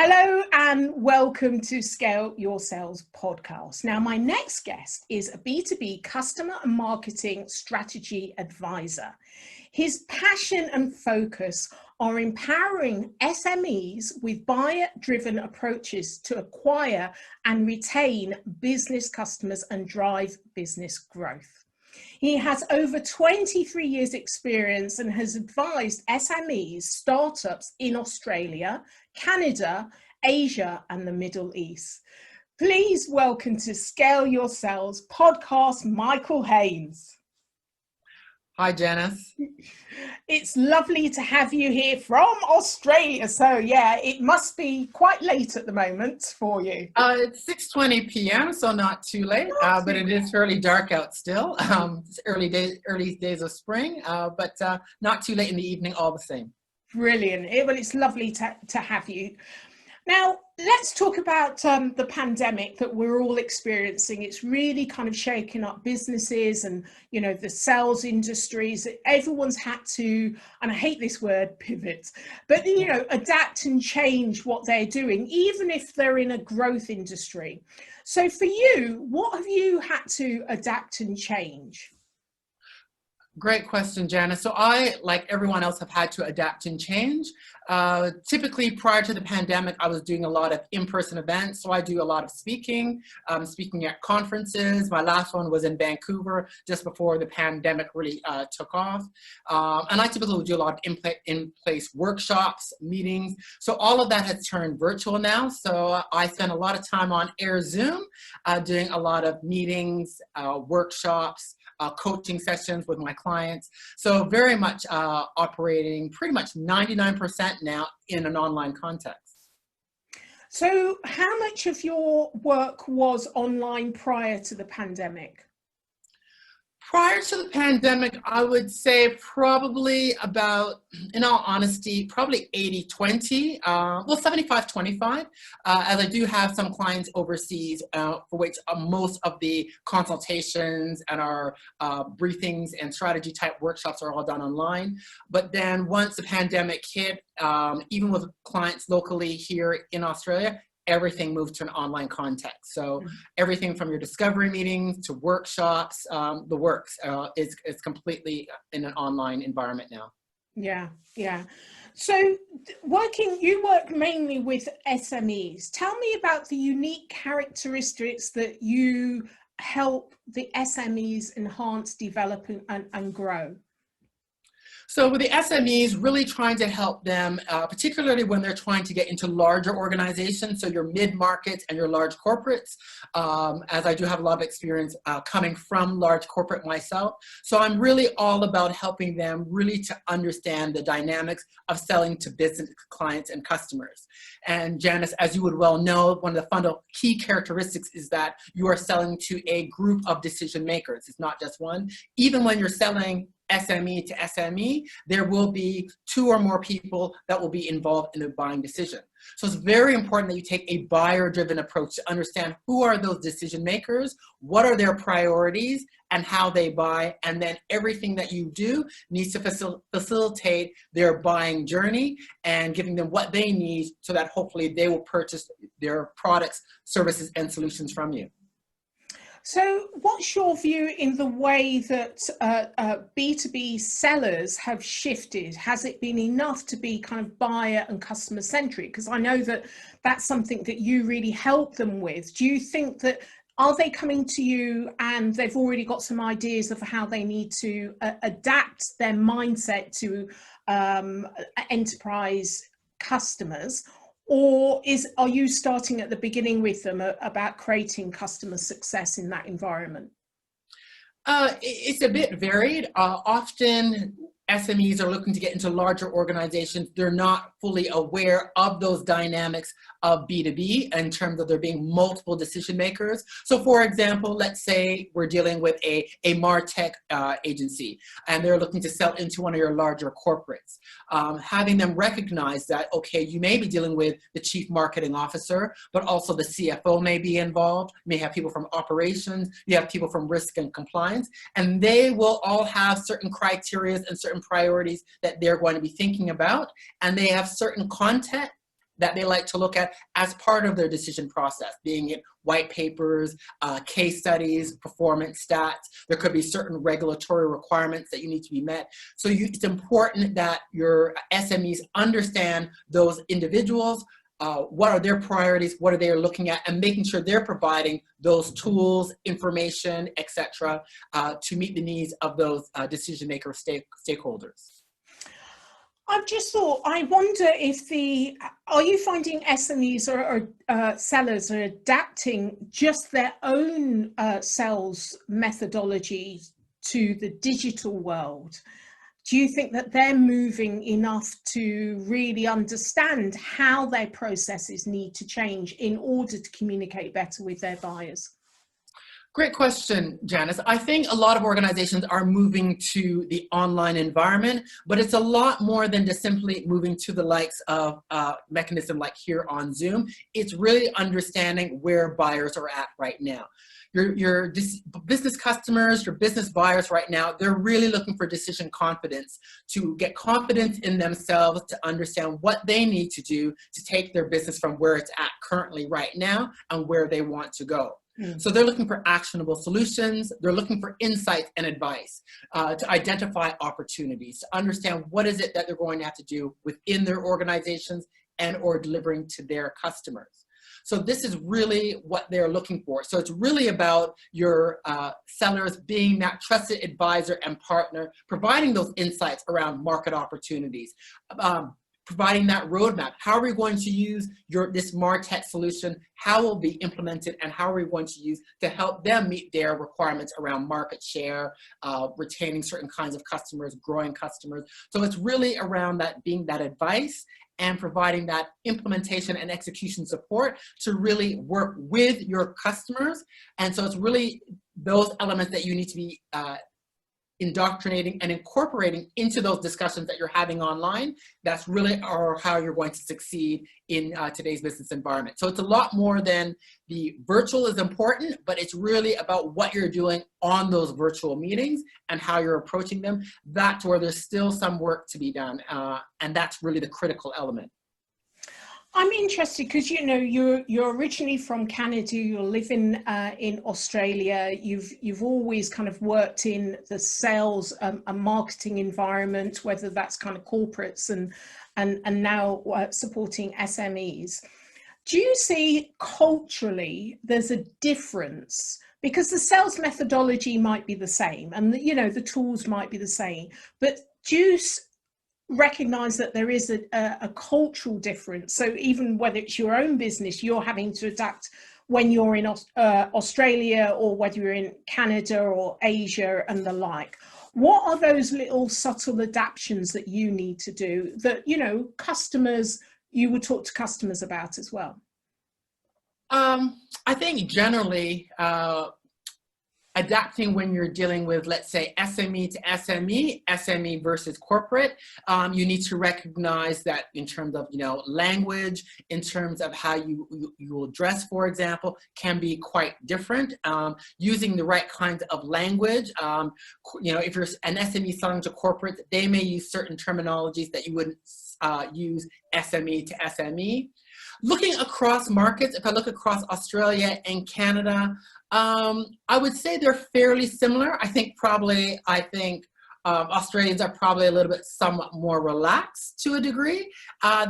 Hello and welcome to Scale Your Sales podcast. Now, my next guest is a B2B customer and marketing strategy advisor. His passion and focus are empowering SMEs with buyer-driven approaches to acquire and retain business customers and drive business growth. He has over 23 years experience and has advised SMEs, startups in Australia, Canada, Asia, and the Middle East. Please welcome to Scale Your Sales podcast, Michael Haynes. Hi, Janice. It's lovely to have you here from Australia. So yeah, it must be quite late at the moment for you. It's 6:20 p.m., so not too late, but it is fairly dark out still. It's early days of spring, but not too late in the evening all the same. Brilliant. Well, it's lovely to have you. Now, let's talk about the pandemic that we're all experiencing. It's really kind of shaking up businesses and, you know, the sales industries. Everyone's had to, and I hate this word, pivot, but, you know, adapt and change what they're doing, even if they're in a growth industry. So for you, what have you had to adapt and change? Great question, Janice. So I, like everyone else, have had to adapt and change. Typically, prior to the pandemic, I was doing a lot of in-person events. So I do a lot of speaking at conferences. My last one was in Vancouver just before the pandemic really took off. And I typically would do a lot of in-place workshops, meetings. So all of that has turned virtual now. So I spend a lot of time on Air Zoom, doing a lot of meetings, workshops, coaching sessions with my clients. So very much operating pretty much 99% now in an online context. So how much of your work was online prior to the pandemic? Prior to the pandemic, I would say probably about, in all honesty, probably 80-20, well, 75-25, as I do have some clients overseas for which most of the consultations and our briefings and strategy type workshops are all done online. But then once the pandemic hit, even with clients locally here in Australia, everything moved to an online context. So everything from your discovery meetings to workshops, the works is completely in an online environment now. Yeah. So you work mainly with SMEs. Tell me about the unique characteristics that you help the SMEs enhance, develop, and grow. So with the SMEs, really trying to help them, particularly when they're trying to get into larger organizations, so your mid-markets and your large corporates, as I do have a lot of experience coming from large corporate myself. So I'm really all about helping them really to understand the dynamics of selling to business clients and customers. And Janice, as you would well know, one of the fundamental key characteristics is that you are selling to a group of decision makers. It's not just one. Even when you're selling SME to SME, there will be two or more people that will be involved in the buying decision. So it's very important that you take a buyer-driven approach to understand who are those decision makers, what are their priorities, and how they buy, and then everything that you do needs to facilitate their buying journey and giving them what they need so that hopefully they will purchase their products, services, and solutions from you. So what's your view in the way that B2B sellers have shifted? Has it been enough to be kind of buyer and customer centric? Because I know that that's something that you really help them with. Do you think that, are they coming to you and they've already got some ideas of how they need to adapt their mindset to enterprise customers? Or are you starting at the beginning with them about creating customer success in that environment? It's a bit varied. Often SMEs are looking to get into larger organizations. They're not fully aware of those dynamics of B2B in terms of there being multiple decision makers. So for example, let's say we're dealing with a MarTech agency and they're looking to sell into one of your larger corporates. Having them recognize that, okay, you may be dealing with the chief marketing officer, but also the CFO may be involved. You may have people from operations, you have people from risk and compliance, and they will all have certain criteria and certain priorities that they're going to be thinking about, and they have certain content that they like to look at as part of their decision process, being it white papers, case studies, performance stats. There could be certain regulatory requirements that you need to be met. So it's important that your SMEs understand those individuals, what are their priorities, what are they looking at, and making sure they're providing those tools, information, etc., to meet the needs of those decision maker stakeholders. I've just thought, I wonder if are you finding SMEs or sellers are adapting just their own sales methodology to the digital world? Do you think that they're moving enough to really understand how their processes need to change in order to communicate better with their buyers? Great question, Janice. I think a lot of organizations are moving to the online environment, but it's a lot more than just simply moving to the likes of mechanism like here on Zoom. It's really understanding where buyers are at right now. Your business customers, your business buyers right now, they're really looking for decision confidence, to get confidence in themselves, to understand what they need to do to take their business from where it's at currently right now and where they want to go. So they're looking for actionable solutions. They're looking for insights and advice to identify opportunities, to understand what is it that they're going to have to do within their organizations and or delivering to their customers. So this is really what they're looking for. So it's really about your sellers being that trusted advisor and partner, providing those insights around market opportunities, providing that roadmap. How are we going to use this MarTech solution? How will it be implemented, and how are we going to use to help them meet their requirements around market share, retaining certain kinds of customers, growing customers. So it's really around that, being that advice and providing that implementation and execution support to really work with your customers. And so it's really those elements that you need to be indoctrinating and incorporating into those discussions that you're having online. That's really how you're going to succeed in today's business environment. So it's a lot more than the virtual is important, but it's really about what you're doing on those virtual meetings and how you're approaching them. That's where there's still some work to be done, and that's really the critical element. I'm interested because, you know, you're originally from Canada, you're living in Australia, you've always kind of worked in the sales and marketing environment, whether that's kind of corporates and now supporting SMEs. Do you see culturally there's a difference? Because the sales methodology might be the same and the tools might be the same, but do you recognize that there is a cultural difference? So even whether it's your own business, you're having to adapt when you're in Australia, or whether you're in Canada or Asia and the like. What are those little subtle adaptations that you need to do that, customers, you would talk to customers about as well? I think generally, adapting when you're dealing with, let's say, SME to SME, SME versus corporate, you need to recognize that in terms of, language, in terms of how you will dress, for example, can be quite different. Using the right kinds of language, if you're an SME selling to corporate, they may use certain terminologies that you wouldn't use SME to SME. Looking across markets, if I look across Australia and Canada, I would say they're fairly similar. I think Australians are probably a little bit somewhat more relaxed to a degree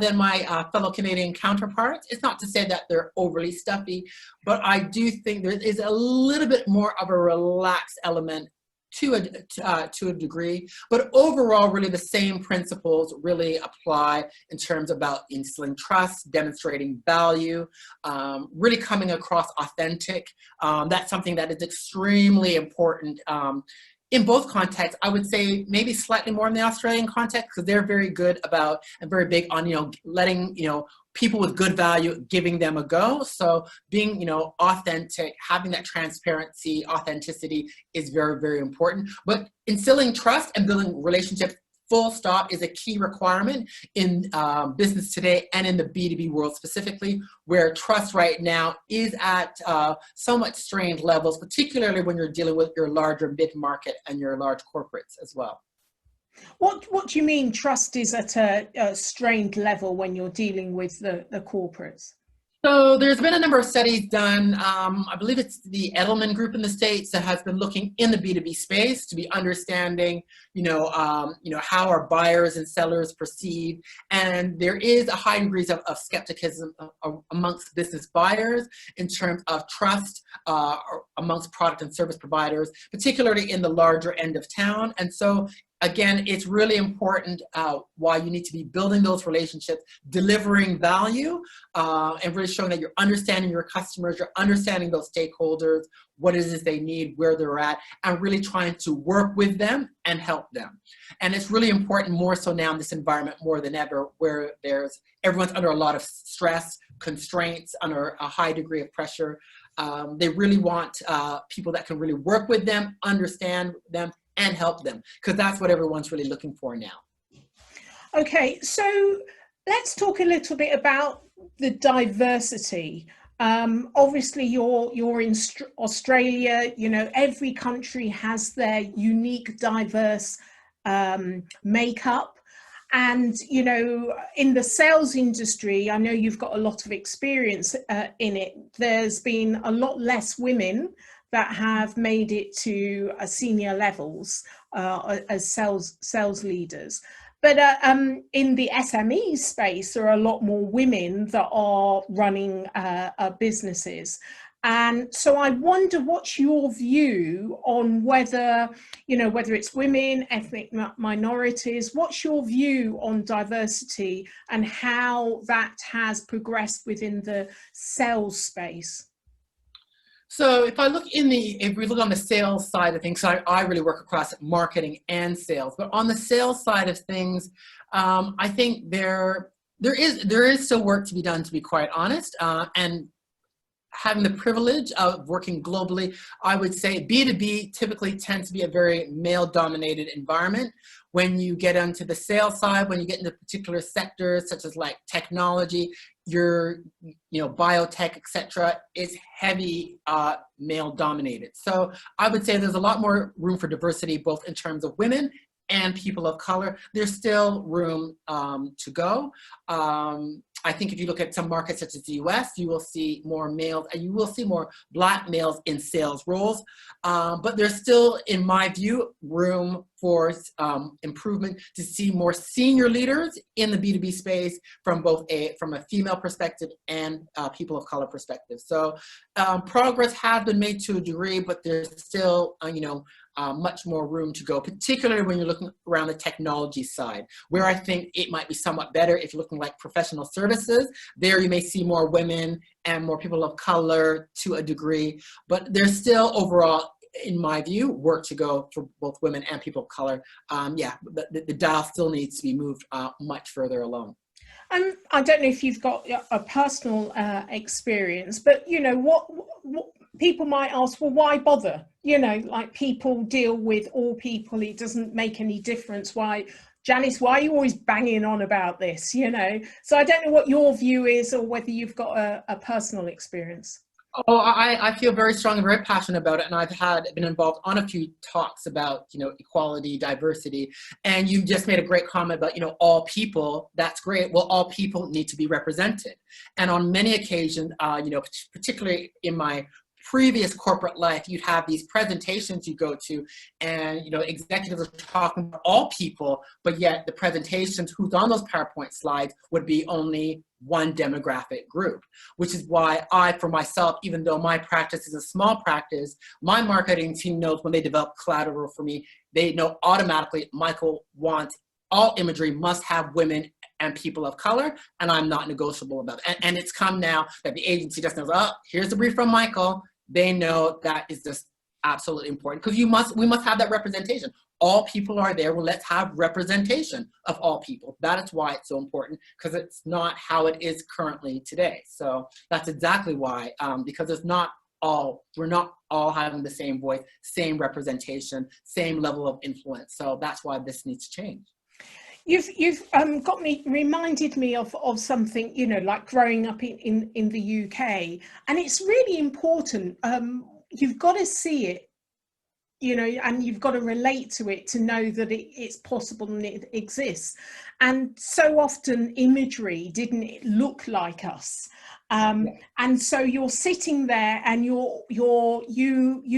than my fellow Canadian counterparts. It's not to say that they're overly stuffy, but I do think there is a little bit more of a relaxed element to a degree, but overall, really the same principles really apply in terms about instilling trust, demonstrating value, really coming across authentic. That's something that is extremely important in both contexts. I would say maybe slightly more in the Australian context, because they're very good about and very big on, letting, people with good value, giving them a go. So being, authentic, having that transparency, authenticity is very, very important. But instilling trust and building relationships, full stop, is a key requirement in business today and in the B2B world specifically, where trust right now is at somewhat strained levels, particularly when you're dealing with your larger mid-market and your large corporates as well. What do you mean trust is at a strained level when you're dealing with the corporates? So there's been a number of studies done. I believe it's the Edelman Group in the States that has been looking in the B2B space to be understanding, how our buyers and sellers perceive. And there is a high degree of skepticism amongst business buyers in terms of trust amongst product and service providers, particularly in the larger end of town. And so again, it's really important why you need to be building those relationships, delivering value, and really showing that you're understanding your customers, you're understanding those stakeholders, what it is they need, where they're at, and really trying to work with them and help them. And it's really important more so now in this environment more than ever, where everyone's under a lot of stress, constraints, under a high degree of pressure. They really want people that can really work with them, understand them, and help them, because that's what everyone's really looking for now. Okay, so let's talk a little bit about the diversity. Obviously, you're in Australia. Every country has their unique, diverse makeup. And, in the sales industry, I know you've got a lot of experience in it. There's been a lot less women that have made it to senior levels as sales leaders. But in the SME space, there are a lot more women that are running businesses. And so I wonder what's your view on whether it's women, ethnic minorities, what's your view on diversity and how that has progressed within the sales space? So if we look on the sales side of things, so I really work across marketing and sales, but on the sales side of things, I think there is still work to be done, to be quite honest, and having the privilege of working globally, I would say B2B typically tends to be a very male-dominated environment. When you get onto the sales side, when you get into particular sectors such as like technology, biotech, etc., it's heavy male-dominated. So I would say there's a lot more room for diversity, both in terms of women and people of color. There's still room to go. I think if you look at some markets such as the US, you will see more males and you will see more Black males in sales roles. But there's still, in my view, room for improvement to see more senior leaders in the B2B space from a female perspective and people of color perspective. So progress has been made to a degree, but there's still, much more room to go, particularly when you're looking around the technology side, where I think it might be somewhat better if you're looking like professional services. There you may see more women and more people of color to a degree, but there's still overall, in my view, work to go for both women and people of color. The dial still needs to be moved much further along. I don't know if you've got a personal experience, but what people might ask, well, why bother? Like people deal with all people. It doesn't make any difference. Why, Janice, why are you always banging on about this? So I don't know what your view is or whether you've got a personal experience. Oh, I feel very strong and very passionate about it, and I've been involved on a few talks about equality, diversity, and you just made a great comment about all people. That's great. Well, all people need to be represented, and on many occasions, particularly in my previous corporate life, you'd have these presentations you go to, and executives are talking about all people, but yet the presentations who's on those PowerPoint slides would be only one demographic group, which is why for myself, even though my practice is a small practice, my marketing team knows when they develop collateral for me, they know automatically Michael wants all imagery must have women and people of color, and I'm not negotiable about it. And it's come now that the agency just knows, oh, here's the brief from Michael. They know that is just absolutely important, because we must have that representation. All people are there. Well, let's have representation of all people. That is why it's so important, because it's not how it is currently today. So that's exactly why, because we're not all having the same voice, same representation, same level of influence. So that's why this needs to change. You've reminded me of something, like growing up in the UK, and it's really important. You've got to see it you know, and you've got to relate to it to know that it's possible and it exists. And so often imagery didn't look like us. And so you're sitting there and you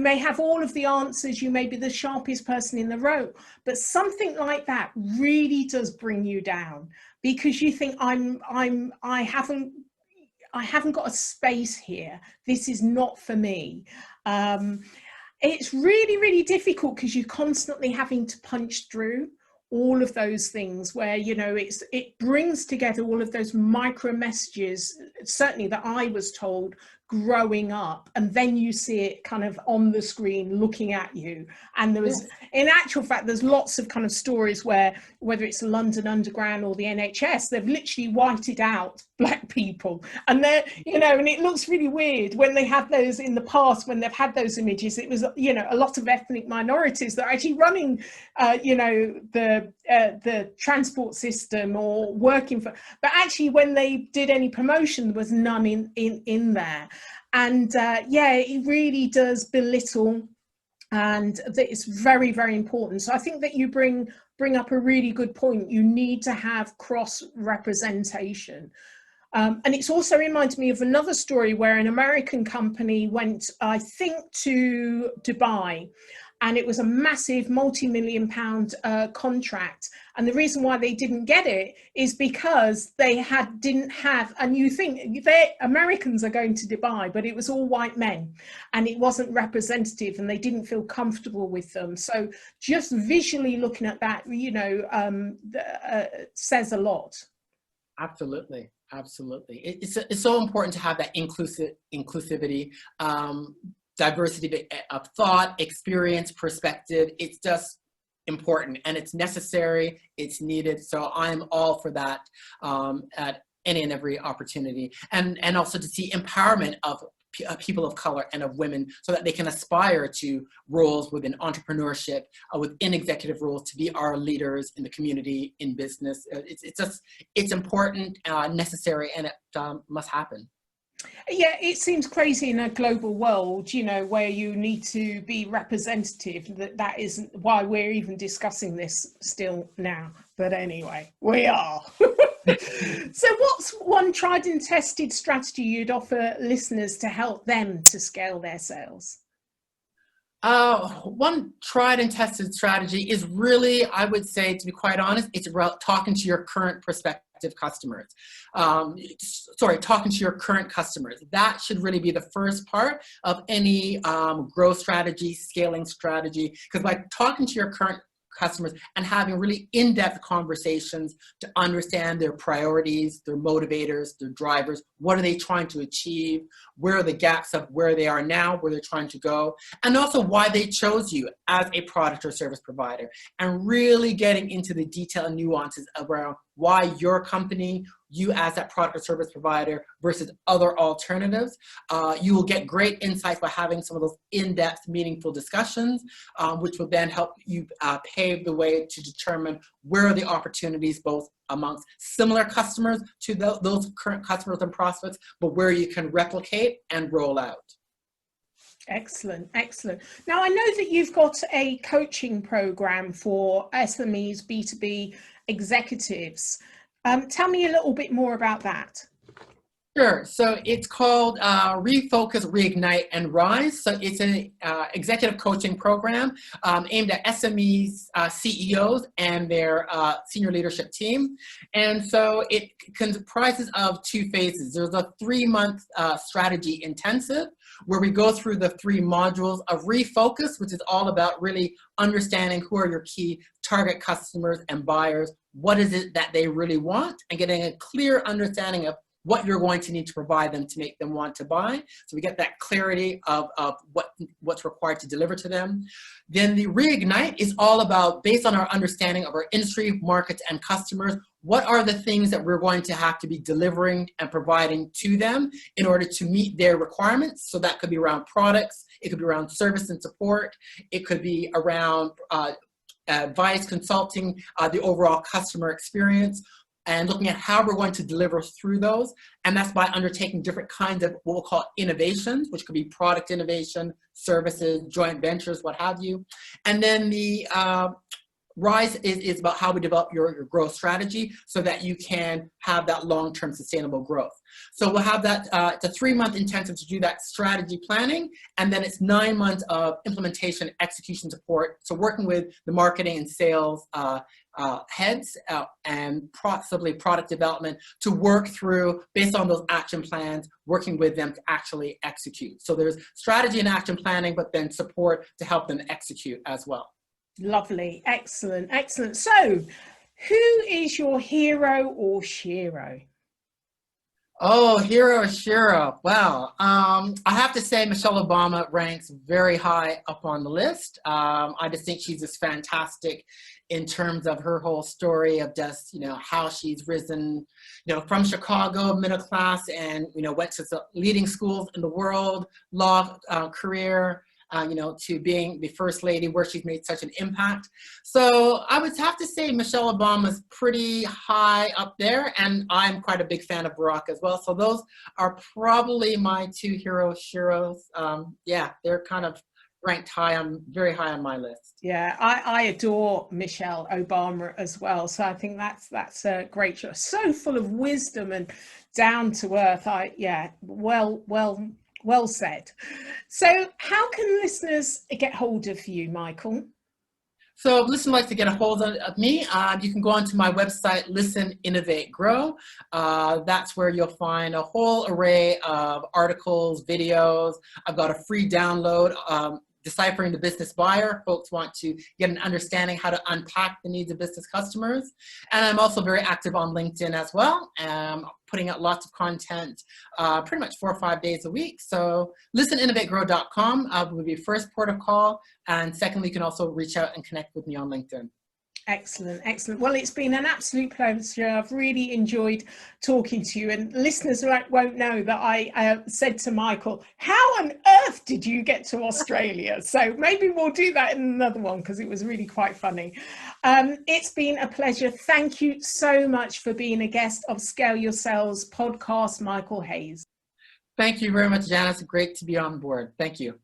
may have all of the answers, you may be the sharpest person in the row, but something like that really does bring you down, because you think I haven't got a space here. This is not for me. It's really, really difficult because you're constantly having to punch through all of those things where, you know, it brings together all of those micro messages, certainly that I was told growing up, and then you see it kind of on the screen looking at you. And there was, in actual fact, there's lots of kind of stories where, whether it's the London Underground or the NHS, they've literally whited out black people, and they're, you know, and it looks really weird when they have those in the past, when they've had those images. It was, you know, a lot of ethnic minorities that are actually running you know, the transport system or working for, but actually when they did any promotion, there was none in there. And yeah, it really does belittle, and it's very, very important. So I think that you bring up a really good point. You need to have cross representation. And it's also reminds me of another story where an American company went, I think, to Dubai, and it was a massive multi-million pound contract. And the reason why they didn't get it is because they didn't have, and you think Americans are going to Dubai, but it was all white men and it wasn't representative, and they didn't feel comfortable with them. So just visually looking at that, you know, says a lot. Absolutely. Absolutely. It's so important to have that inclusivity, diversity of thought, experience, perspective. It's just important, and it's necessary, it's needed. So I'm all for that at any and every opportunity. And also to see empowerment of people of color and of women, so that they can aspire to roles within entrepreneurship, within executive roles, to be our leaders in the community, in business. It's important, necessary, and it must happen. Yeah, it seems crazy in a global world, you know, where you need to be representative, that isn't why we're even discussing this still now. But anyway, we are. So what's one tried and tested strategy you'd offer listeners to help them to scale their sales? One tried and tested strategy is really, I would say, to be quite honest, it's about talking to your current prospective customers. Talking to your current customers. That should really be the first part of any growth strategy, scaling strategy, because by talking to your current customers and having really in-depth conversations to understand their priorities, their motivators, their drivers, what are they trying to achieve, where are the gaps of where they are now, where they're trying to go, and also why they chose you as a product or service provider, and really getting into the detail and nuances around why your company, you as that product or service provider versus other alternatives. You will get great insights by having some of those in-depth, meaningful discussions, which will then help you pave the way to determine where are the opportunities, both amongst similar customers to those current customers and prospects, but where you can replicate and roll out. Excellent, excellent. Now, I know that you've got a coaching program for SMEs, B2B executives. Tell me a little bit more about that. Sure. So it's called Refocus, Reignite, and Rise. So it's an executive coaching program aimed at SMEs, CEOs, and their senior leadership team. And so it comprises of 2 phases. There's a 3-month strategy intensive where we go through the 3 modules of Refocus, which is all about really understanding who are your key target customers and buyers, what is it that they really want, and getting a clear understanding of what you're going to need to provide them to make them want to buy. So we get that clarity of what's required to deliver to them. Then the Reignite is all about, based on our understanding of our industry, markets, and customers, what are the things that we're going to have to be delivering and providing to them in order to meet their requirements. So that could be around products, it could be around service and support, it could be around advice, consulting, the overall customer experience. and looking at how we're going to deliver through those. And that's by undertaking different kinds of what we'll call innovations, which could be product innovation, services, joint ventures, what have you. And then the RISE is about how we develop your growth strategy so that you can have that long-term sustainable growth. So we'll have that, it's a 3-month intensive to do that strategy planning, and then it's 9 months of implementation, execution support. So working with the marketing and sales heads and possibly product development to work through, based on those action plans, working with them to actually execute. So there's strategy and action planning, but then support to help them execute as well. Lovely. Excellent. Excellent. So who is your hero or shero? Oh, hero or shero. Wow. I have to say Michelle Obama ranks very high up on the list. I just think she's just fantastic in terms of her whole story of just, how she's risen, from Chicago, middle class, and, went to the leading schools in the world, law career, to being the first lady where she's made such an impact. So I would have to say Michelle Obama's pretty high up there, and I'm quite a big fan of Barack as well. So those are probably my 2 sheroes. Yeah, they're kind of ranked high, very high on my list. Yeah, I adore Michelle Obama as well. So I think that's a great show. So full of wisdom and down to earth. Well said. So how can listeners get hold of you, Michael? So if listeners like to get a hold of me, you can go onto my website, Listen, Innovate, Grow. That's where you'll find a whole array of articles, videos. I've got a free download, Deciphering the Business Buyer. Folks want to get an understanding how to unpack the needs of business customers. And I'm also very active on LinkedIn as well, putting out lots of content pretty much 4 or 5 days a week. So listeninnovategrow.com will be first port of call. And secondly, you can also reach out and connect with me on LinkedIn. Excellent, excellent. Well, it's been an absolute pleasure. I've really enjoyed talking to you, and listeners won't know that I said to Michael, how on earth did you get to Australia? So maybe we'll do that in another one because it was really quite funny. It's been a pleasure. Thank you so much for being a guest of Scale Your Sales podcast, Michael Haynes. Thank you very much, Janice. Great to be on board. Thank you.